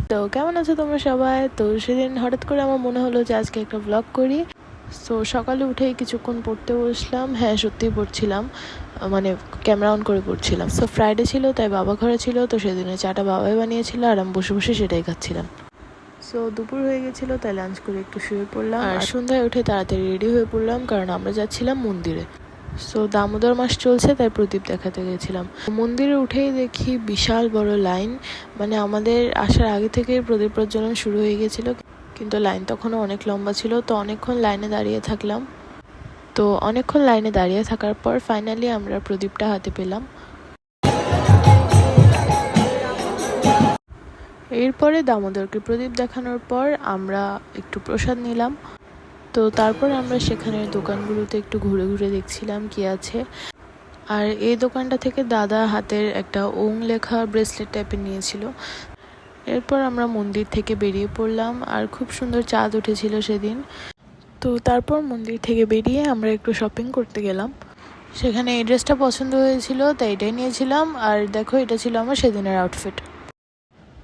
তো কেমন আছো তোমরা সবাই? তো সেদিন হঠাৎ করে আমার মনে হলো যে আজকে একটা ব্লগ করি। সো সকালে উঠেই কিছুক্ষণ পড়তে বসলাম। হ্যাঁ, সত্যিই পড়ছিলাম, মানে ক্যামেরা অন করে পড়ছিলাম। সো ফ্রাইডে ছিল, তাই বাবা ঘরে ছিল, তো সেদিনে চাটা বাবাই বানিয়েছিল আর আমি বসে বসে সেটাই খাচ্ছিলাম। সো দুপুর হয়ে গেছিলো, তাই লাঞ্চ করে একটু শুয়ে পড়লাম আর সন্ধ্যায় উঠে তাড়াতাড়ি রেডি হয়ে পড়লাম, কারণ আমরা যাচ্ছিলাম মন্দিরে। সো দামোদর মাস চলছে, তাই প্রদীপ দেখাতে গেছিলাম। মন্দিরে উঠেই দেখি বিশাল বড় লাইন, মানে আমাদের আসার আগে থেকে প্রদীপ প্রজ্বলন শুরু হয়ে গেছিল, কিন্তু লাইন তখনও অনেক লম্বা ছিল। তো অনেকক্ষণ লাইনে দাঁড়িয়ে থাকলাম। তো অনেকক্ষণ লাইনে দাঁড়িয়ে থাকার পর ফাইনালি আমরা প্রদীপটা হাতে পেলাম। এরপরে দামোদরকে প্রদীপ দেখানোর পর আমরা একটু প্রসাদ নিলাম। তো তারপর আমরা সেখানের দোকানগুলোতে একটু ঘুরে ঘুরে দেখছিলাম কি আছে। আর এই দোকানটা থেকে দাদা হাতের একটা ওং লেখা ব্রেসলেট টাইপের নিয়েছিল। এরপর আমরা মন্দির থেকে বেরিয়ে পড়লাম, আর খুব সুন্দর চাঁদ উঠেছিল সেদিন। তো তারপর মন্দির থেকে বেরিয়ে আমরা একটু শপিং করতে গেলাম। সেখানে এই ড্রেসটা পছন্দ হয়েছিল, তাই এটাই নিয়েছিলাম। আর দেখো, এটা ছিল আমার সেদিনের আউটফিট।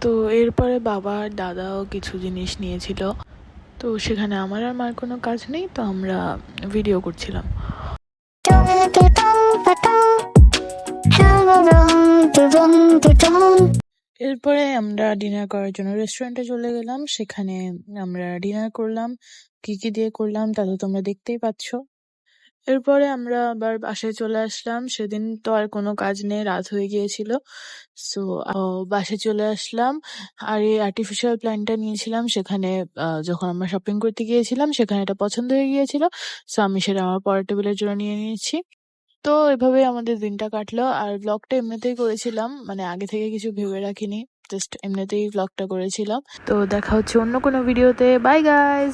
তো এরপরে বাবা আর দাদাও কিছু জিনিস নিয়েছিল। তো সেখানে আমার আর মার কোনো কাজ নেই, তো আমরা ভিডিও করছিলাম। এরপরে আমরা ডিনার করার জন্য রেস্টুরেন্টে চলে গেলাম। সেখানে আমরা ডিনার করলাম। কি কি দিয়ে করলাম তা তো তোমরা দেখতেই পাচ্ছ। এরপরে আমরা আবার বাসায় চলে আসলাম। সেদিন তো আর কোনো কাজ নেই, রাত হয়ে গিয়েছিল। সো বাসায় চলে আসলাম। আর এই আর্টিফিশিয়াল প্ল্যান্টটা নিয়েছিলাম সেখানে, যখন আমরা শপিং করতে গিয়েছিলাম সেখানে এটা পছন্দ হয়ে গিয়েছিল। সো আমি সেটা আমার পরের টেবিলের জন্য নিয়ে নিয়েছি। তো এভাবে আমাদের দিনটা কাটলো। আর ব্লগটা এমনিতেই করেছিলাম, মানে আগে থেকে কিছু ভেবে রাখিনি, জাস্ট এমনিতেই ব্লগটা করেছিলাম। তো দেখা হচ্ছে অন্য কোনো ভিডিওতে। By guys.